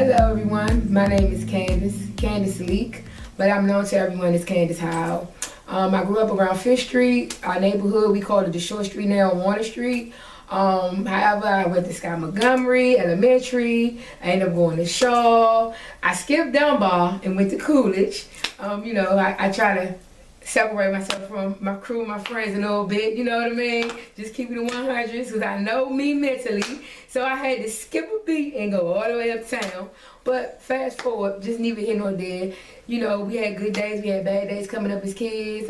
Hello everyone, my name is Candace Leak, but I'm known to everyone as Candace Howe. I grew up around Fifth Street, our neighborhood, we call it the Short Street now on Warner Street. However, I went to Scott Montgomery Elementary, I ended up going to Shaw, I skipped Dunbar and went to Coolidge. I try to separate myself from my crew, my friends a little bit, you know what I mean? Just keep it in 100s because I know me mentally. So I had to skip a beat and go all the way uptown. But fast forward, just neither here nor there. You know, we had good days, we had bad days coming up as kids.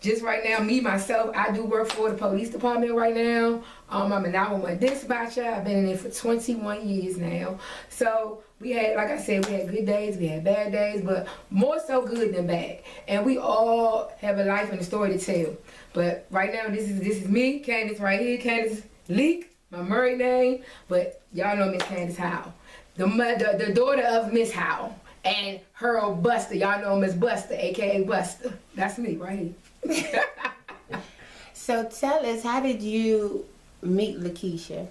Just right now, me, myself, I do work for the police department right now. I'm a 911 dispatcher. I've been in it for 21 years now. So we had, like I said, we had good days, we had bad days, but more so good than bad. And we all have a life and a story to tell. But right now, this is me, Candace right here, Candace Leak, my married name, but y'all know Miss Candace Howe. The daughter of Miss Howe. And her old Buster, y'all know Miss Buster, aka Buster. That's me right here. So tell us, how did you meet Lakeisha?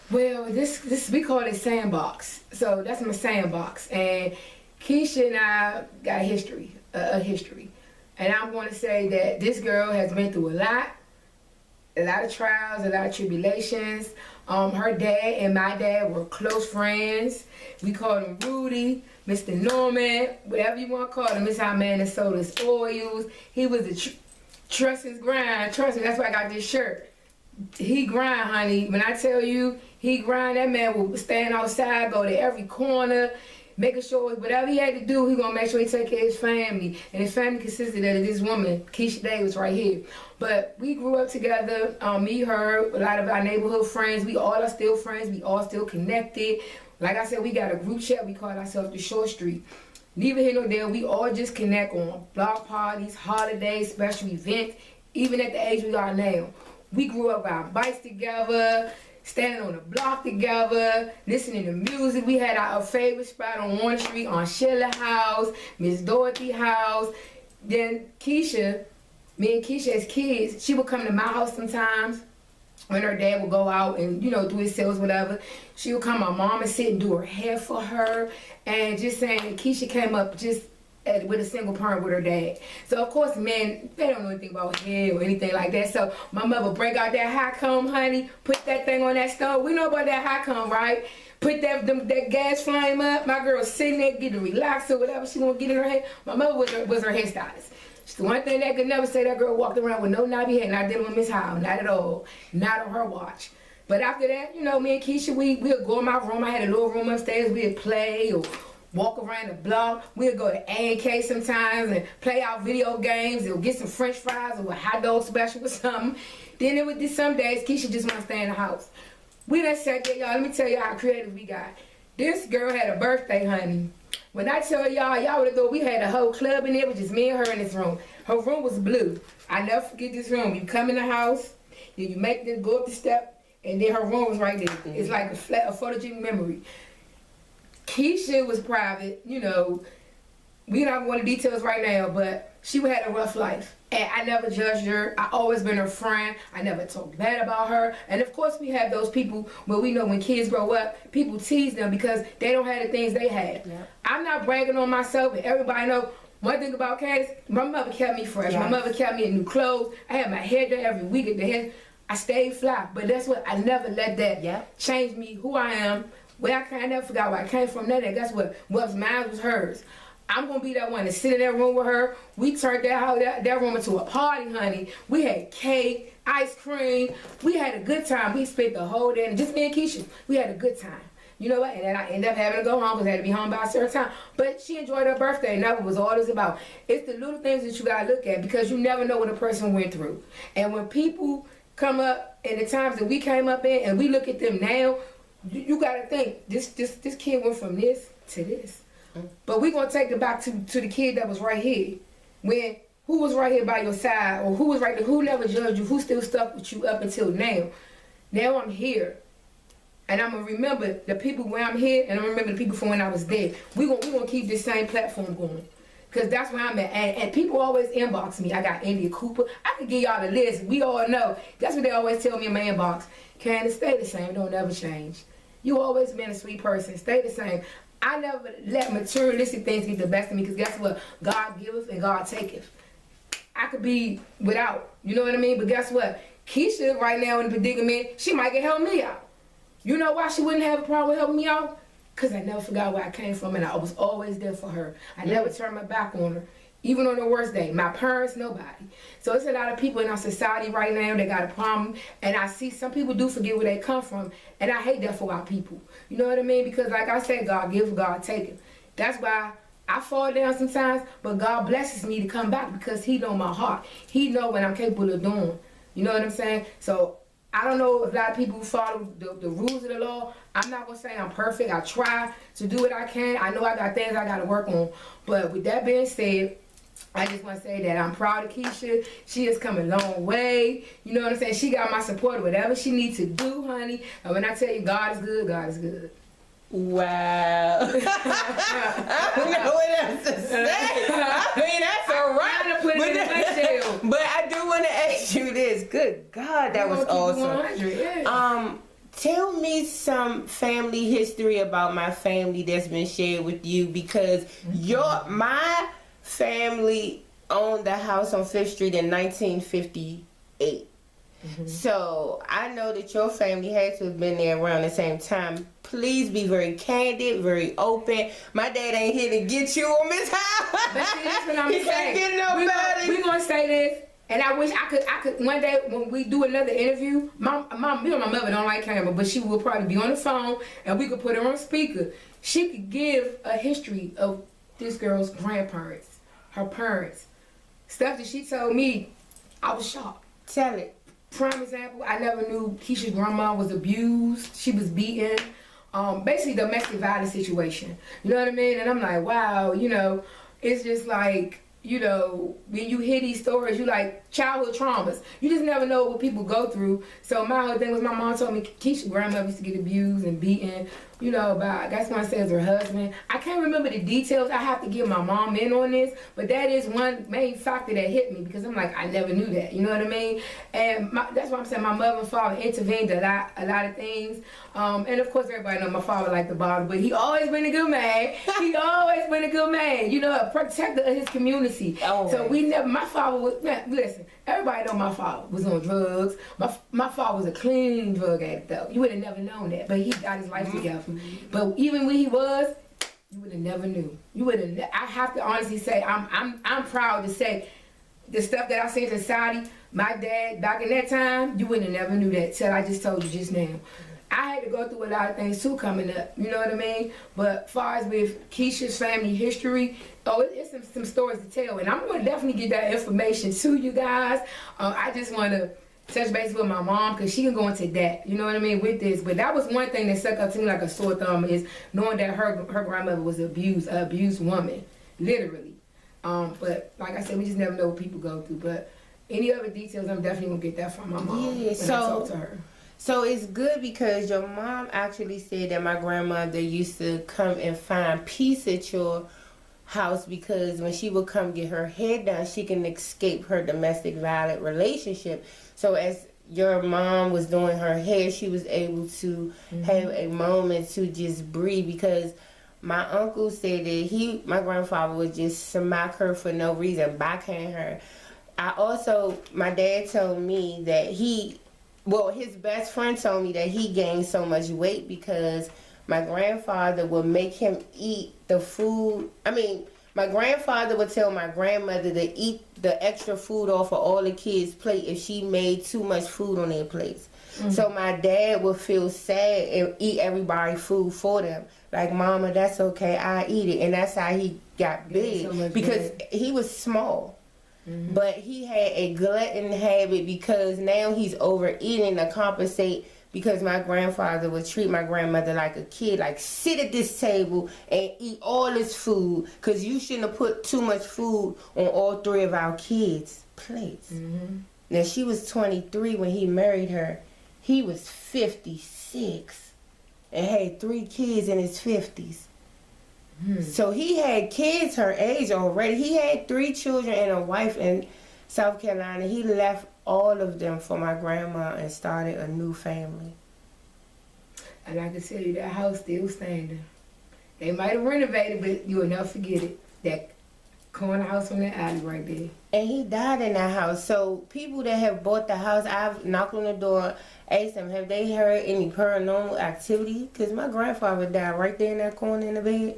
Well, this we call it sandbox. So that's my sandbox. And Keisha and I got a history. And I'm going to say that this girl has been through a lot of trials, a lot of tribulations. Her dad and my dad were close friends. We called him Rudy, Mr. Norman, whatever you want to call him. This how man that sold his oils. He was a trust his grind. Trust me, that's why I got this shirt. He grind, honey. When I tell you he grind, that man will stand outside, go to every corner, making sure whatever he had to do, he gonna make sure he take care of his family. And his family consisted of this woman, Keisha Davis, right here. But we grew up together, me, her, a lot of our neighborhood friends. We all are still friends. We all still connected. Like I said, we got a group chat. We call ourselves the Short Street. Neither here nor there. We all just connect on block parties, holidays, special events, even at the age we are now. We grew up riding bikes together, standing on the block together, listening to music. We had our favorite spot on Warner Street, on Sheila House, Miss Dorothy House. Then Keisha, me and Keisha as kids, she would come to my house sometimes when her dad would go out and, you know, do his sales, whatever. She would come, my mom would sit and do her hair for her. And just saying that Keisha came up just with a single parent with her dad. So of course, men, they don't know anything about hair or anything like that. So my mother break out that hot comb, honey, put that thing on that stove. We know about that hot comb, right? Put that gas flame up. My girl sitting there getting relaxed or whatever she gonna get in her hair. My mother was her hairstylist. She's the one thing that could never say that girl walked around with no knobby hair. Not dealing with Miss Howe, not at all. Not on her watch. But after that, you know, me and Keisha, we'd go in my room. I had a little room upstairs. We'd play or walk around the block. We'd go to A&K sometimes and play out video games or get some french fries or a hot dog special or something. Then it would be some days Keisha just want to stay in the house. We done sat there, y'all. Let me tell you how creative we got. This girl had a birthday, honey. When I tell y'all would have thought we had a whole club in there with just me and her in this room. Her room was blue. I never forget this room. You come in the house, then you make this, go up the step, and then her room was right there. It's like a photogenic memory. Keisha was private, you know. We don't want the details right now, but she had a rough life. And I never judged her. I always been her friend. I never talked bad about her. And of course we have those people where we know when kids grow up, people tease them because they don't have the things they had. Yeah. I'm not bragging on myself, and everybody know one thing about Candace, my mother kept me fresh. Yes. My mother kept me in new clothes. I had my hair done every week at the hair. I stayed fly. But that's what, I never let that change me, who I am, where I never forgot where I came from. None of that. That's what was mine was hers. I'm gonna be that one to sit in that room with her. We turned that room into a party, honey. We had cake, ice cream. We had a good time. We spent the whole day, and just me and Keisha, we had a good time. You know what? And then I ended up having to go home because I had to be home by a certain time. But she enjoyed her birthday, and that was all it was about. It's the little things that you gotta look at because you never know what a person went through. And when people come up in the times that we came up in, and we look at them now, you gotta think this kid went from this to this. But we're gonna take it back to the kid that was right here. Who was right here by your side, or who was right there, who never judged you, who still stuck with you up until now. Now I'm here. And I'm gonna remember the people where I'm here, and I'm gonna remember the people from when I was there. We gonna keep this same platform going. Cause that's where I'm at. And people always inbox me. I got India Cooper. I can give y'all the list. We all know. That's what they always tell me in my inbox. Candace, stay the same. Don't never change. You always been a sweet person. Stay the same. I never let materialistic things get the best of me, because guess what? God giveth and God taketh. I could be without, you know what I mean? But guess what? Keisha right now in the predicament, she might get help me out. You know why she wouldn't have a problem with helping me out? Because I never forgot where I came from, and I was always there for her. I never turned my back on her, even on the worst day. My parents, nobody. So it's a lot of people in our society right now that got a problem, and I see some people do forget where they come from, and I hate that for our people. You know what I mean? Because like I said, God give, God take it. That's why I fall down sometimes, but God blesses me to come back, because He know my heart. He know what I'm capable of doing. You know what I'm saying? So I don't know if a lot of people follow the rules of the law. I'm not going to say I'm perfect. I try to do what I can. I know I got things I got to work on. But with that being said, I just want to say that I'm proud of Keisha. She has come a long way. You know what I'm saying? She got my support, whatever she needs to do, honey. And when I tell you God is good, God is good. Wow. I don't know what else to say. I mean, that's a wrap. I'm put it in a nutshell. But I do want to ask you this. Good God, that was awesome. Yeah. Tell me some family history about my family that's been shared with you, because my family owned the house on 5th Street in 1958. So I know that your family had to have been there around the same time. Please be very candid, very open. My dad ain't here to get you on his house. But see, that's what I'm He saying. can't get nobody. We're gonna say this, and I wish I could one day when we do another interview. Me and my mother don't like camera, but she will probably be on the phone, and we could put her on speaker. She could give a history of this girl's grandparents, her parents, stuff that she told me. I was shocked. Tell it. Prime example, I never knew Keisha's grandma was abused. She was beaten. Basically domestic violence situation. You know what I mean? And I'm like, wow, you know, it's just like, you know, when you hear these stories, you like childhood traumas. You just never know what people go through. So my whole thing was, my mom told me Keisha's grandmother used to get abused and beaten, you know, by, that's when I says her husband. I can't remember the details. I have to get my mom in on this, but that is one main factor that hit me, because I'm like, I never knew that. You know what I mean? And that's why I'm saying my mother and father intervened a lot of things. And of course, everybody know my father liked the bottle, but he always been a good man. He always been a good man. You know, a protector of his community. Oh. So we never. My father was. Man, listen, everybody know my father was on drugs. My father was a clean drug addict, though. You would have never known that, but he got his life together. But even when he was, you would have never knew. You would have. I have to honestly say, I'm proud to say, the stuff that I see in society, my dad back in that time, you would have never knew that till I just told you just now. I had to go through a lot of things too coming up, you know what I mean? But as far as with Keisha's family history, it's some stories to tell, and I'm going to definitely get that information to you guys. I just want to touch base with my mom, because she can go into that, you know what I mean, with this. But that was one thing that stuck up to me like a sore thumb, is knowing that her grandmother was an abused woman, literally. But like I said, we just never know what people go through. But any other details, I'm definitely going to get that from my mom when I talk to her. So it's good, because your mom actually said that my grandmother used to come and find peace at your house, because when she would come get her head done, she can escape her domestic violent relationship. So as your mom was doing her hair, she was able to have a moment to just breathe, because my uncle said that my grandfather would just smack her for no reason, backhand her. My dad told me that his best friend told me that he gained so much weight because my grandfather would make him eat the food. My grandfather would tell my grandmother to eat the extra food off of all the kids' plate if she made too much food on their plates. So my dad would feel sad and eat everybody's food for them. Like, Mama, that's okay, I eat it. And that's how he got big, because he was small. But he had a glutton habit, because now he's overeating to compensate, because my grandfather would treat my grandmother like a kid, like, sit at this table and eat all this food, because you shouldn't have put too much food on all 3 of our kids' plates. Now, she was 23 when he married her. He was 56 and had 3 kids in his 50s. So he had kids her age already. He had 3 children and a wife in South Carolina. He left all of them for my grandma and started a new family. And I can tell you that house still standing. They might have renovated, but you will never forget it. That corner house on that alley right there. And he died in that house. So people that have bought the house, I've knocked on the door, asked them, have they heard any paranormal activity? Because my grandfather died right there in that corner in the bed.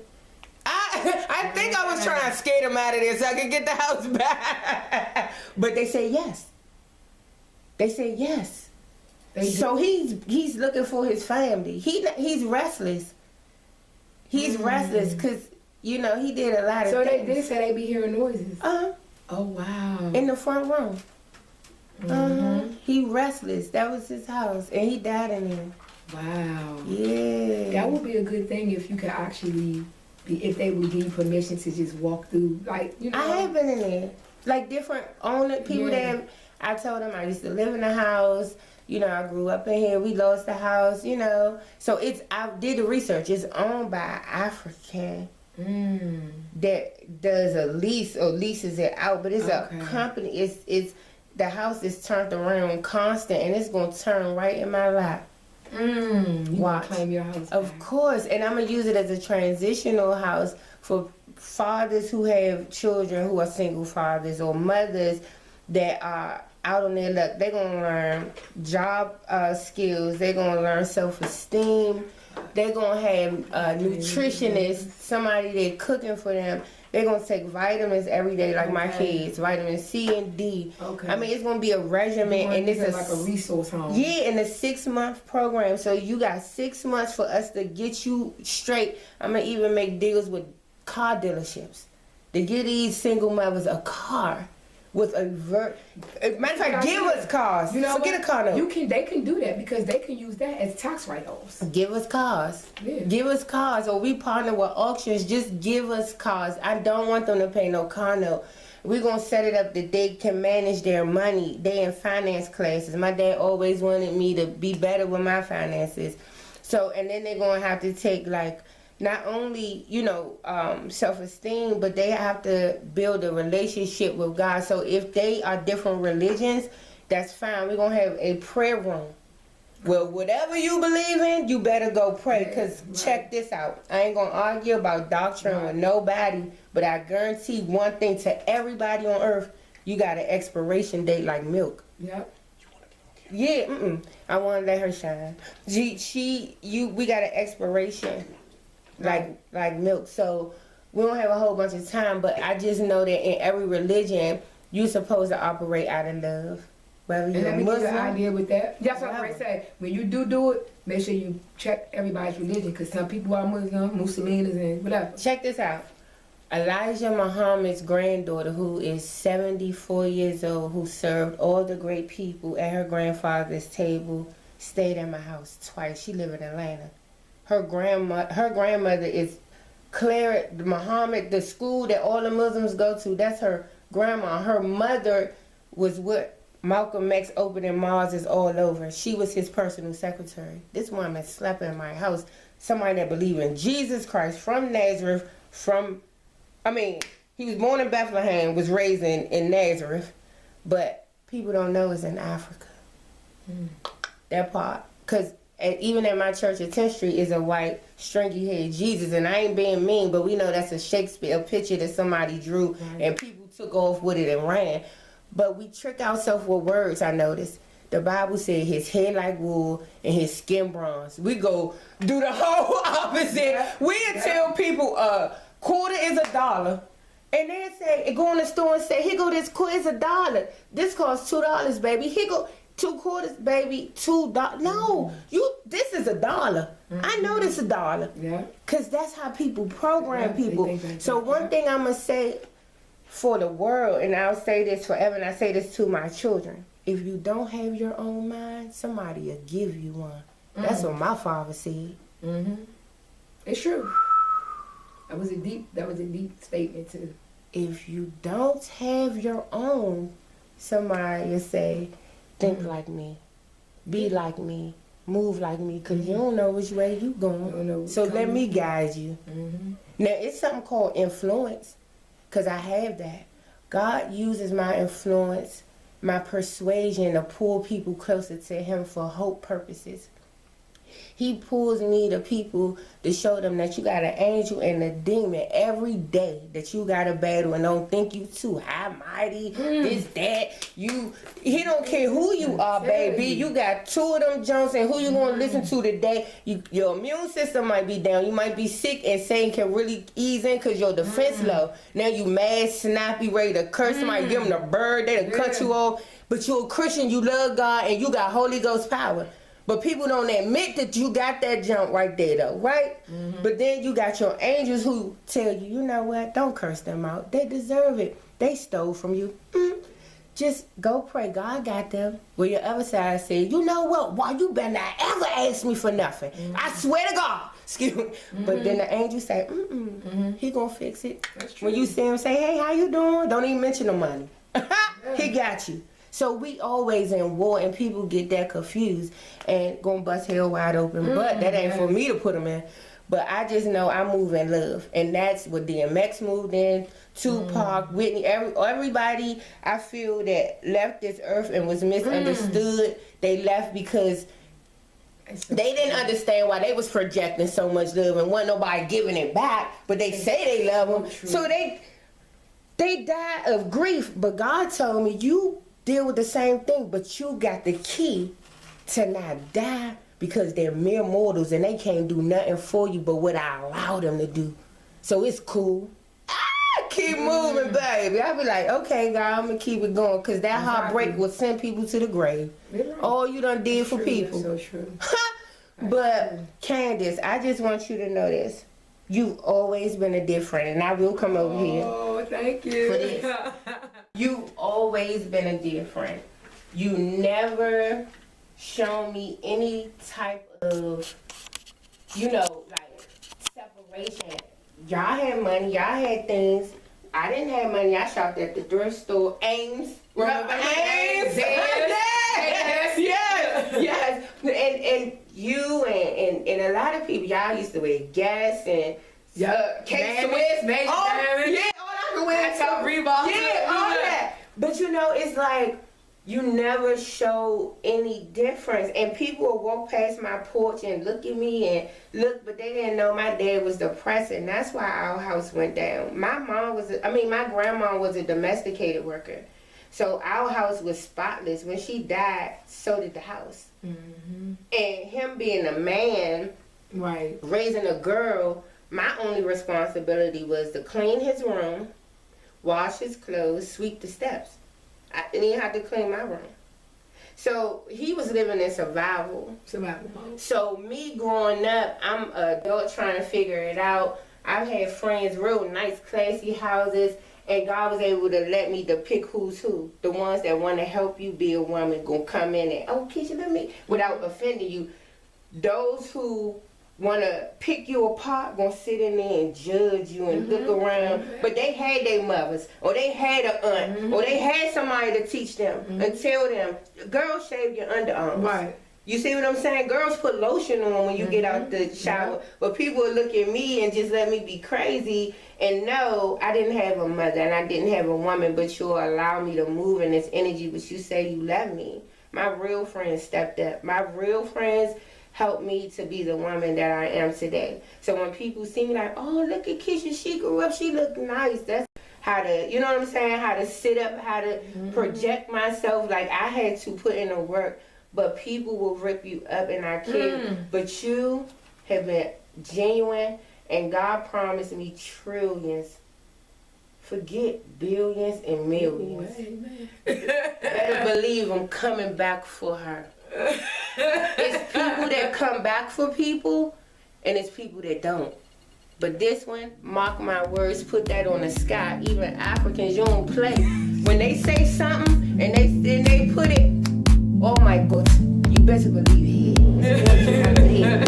I think I was trying to skate him out of there so I could get the house back. But they say yes. They say yes. So he's looking for his family. He's restless. He's restless because, you know, he did a lot of things. So they did say they be hearing noises? Uh-huh. Oh, wow. In the front room. He restless. That was his house. And he died in there. Wow. Yeah. That would be a good thing if you could actually, if they would give you permission to just walk through, like, you know. I have been in there. Like different owner people that I told them I used to live in the house. You know, I grew up in here. We lost the house, you know. So I did the research. It's owned by an African that does a lease or leases it out. But it's a company. It's the house is turned around constant, and it's going to turn right in my lap. You want to claim your house back. Of course. And I'm going to use it as a transitional house for fathers who have children who are single fathers or mothers that are out on their luck. They're going to learn job skills. They're going to learn self-esteem. They're going to have a nutritionist, somebody that's cooking for them. They're going to take vitamins every day like my kids, vitamin C and D. I mean, it's going to be a regimen. And it's like a resource home. Yeah, in a 6-month program. So you got 6 months for us to get you straight. I'm going to even make deals with car dealerships to get these single mothers a car. With a matter of fact, give us cars. You know, so get a car note. They can do that because they can use that as tax write-offs. Give us cars. Yeah. Give us cars, or we partner with auctions. Just give us cars. I don't want them to pay no car note. We're gonna set it up that they can manage their money. They in finance classes. My dad always wanted me to be better with my finances. So, and then they're gonna have to take like. Not only, you know, self-esteem, but they have to build a relationship with God. So if they are different religions, that's fine. We're going to have a prayer room. Well, whatever you believe in, you better go pray. Because check this out. I ain't going to argue about doctrine with nobody, but I guarantee one thing to everybody on earth, you got an expiration date like milk. Yep. Yeah, I want to let her shine. We got an expiration. Like milk. So we don't have a whole bunch of time, but I just know that in every religion you're supposed to operate out of love. Whether you're Muslim, give you an idea with that. That's what I say. When you do it, make sure you check everybody's religion, because some people are Muslim, Muslims, and whatever. Check this out. Elijah Muhammad's granddaughter, who is 74 years old, who served all the great people at her grandfather's table, stayed at my house twice. She lived in Atlanta. Her grandmother is Claire Muhammad, the school that all the Muslims go to. That's her grandma. Her mother was what Malcolm X opening Mars is all over. She was his personal secretary. This woman slept in my house. Somebody that believed in Jesus Christ from Nazareth. He was born in Bethlehem, was raised in Nazareth, but people don't know it's in Africa. That part, because. And even at my church at 10th Street is a white, stringy-head Jesus. And I ain't being mean, but we know that's a picture that somebody drew. And people took off with it and ran. But we trick ourselves with words, I noticed. The Bible said his hair like wool and his skin bronze. We go do the whole opposite. We'll tell people a quarter is $1. And they say, go in the store and say, here go this quarter is $1. This costs $2, baby. Here go... 2 quarters, baby, $2. No, this is $1. I know this is $1. Yeah. Cause that's how people program people. So one thing I'm gonna say for the world, and I'll say this forever, and I say this to my children: if you don't have your own mind, somebody will give you one. That's what my father said. It's true. That was a deep statement too. If you don't have your own, somebody will say, think like me, be like me, move like me, because you don't know which way you going. So let me guide you. Now, it's something called influence, because I have that. God uses my influence, my persuasion to pull people closer to him for hope purposes. He pulls me to people to show them that you got an angel and a demon every day that you got to battle, and don't think you too high mighty, this, that. He don't care who you are, baby. You got two of them Jones, and who you going to listen to today. Your immune system might be down. You might be sick, and Satan can really ease in because your defense low. Now you mad, snappy, ready to curse somebody, give them the bird, they done cut you off. But you're a Christian, you love God, and you got Holy Ghost power. But people don't admit that you got that jump right there, though, right? But then you got your angels who tell you, you know what? Don't curse them out. They deserve it. They stole from you. Just go pray. God got them. Well, your other side said, you know what? Why you better not ever ask me for nothing. I swear to God. Excuse me. But then the angel say, he gonna fix it. When you see him say, hey, how you doing? Don't even mention the money. He got you. So we always in war, and people get that confused and gonna bust hell wide open. But that ain't for me to put them in. But I just know I move in love, and that's what DMX moved in. Tupac, Whitney, everybody I feel that left this earth and was misunderstood. They left because they didn't understand why they was projecting so much love and wasn't nobody giving it back. But they say they love them, so they died of grief. But God told me, you deal with the same thing, but you got the key to not die, because they're mere mortals and they can't do nothing for you but what I allow them to do. So it's cool. Keep moving, baby. I be like, okay, God, I'm gonna keep it going, because that heartbreak will send people to the grave. All you done did for people. That's so true. But Candace, I just want you to know this. You've always been a different, and I will come over here. Oh, thank you. For this. You've always been a different. You never shown me any type of, like separation. Y'all had money, y'all had things. I didn't have money. I shopped at the thrift store. Ames. Remember Ames? Yes. And you and a lot of people, y'all used to wear Guess and K-Swiss. Major Diamond. Yeah, all I could wear. Reebok. Yeah, all that. But it's like, you never show any difference. And people will walk past my porch and look at me and look, but they didn't know my dad was depressed, and that's why our house went down. My grandma was a domesticated worker. So our house was spotless. When she died, so did the house. And him being a man, right, raising a girl, my only responsibility was to clean his room, wash his clothes, sweep the steps. I didn't even have to clean my room. So he was living in survival. So me growing up, I'm an adult trying to figure it out. I've had friends, real nice, classy houses, and God was able to let me to pick who's who. The ones that want to help you be a woman, gonna come in and, Keisha, let me, without offending you. Those who want to pick you apart, gonna sit in there and judge you and look around. But they had their mothers, or they had an aunt, or they had somebody to teach them and tell them, girls, shave your underarms. Right. You see what I'm saying? Girls put lotion on when you get out the shower. But people would look at me and just let me be crazy. And no, I didn't have a mother and I didn't have a woman, but you'll allow me to move in this energy, but you say you love me. My real friends stepped up. My real friends helped me to be the woman that I am today. So when people see me like, oh, look at Keisha, she grew up, she looked nice. That's how to, you know what I'm saying? How to sit up, how to project myself. Like, I had to put in the work, but people will rip you up, and I can't. But you have been genuine, and God promised me trillions. Forget billions and millions. Amen. Better believe I'm coming back for her. It's people that come back for people, and it's people that don't. But this one, mark my words, put that on the sky. Even Africans, you don't play. When they say something and they put it, oh my God, you better believe it. It's going to happen here.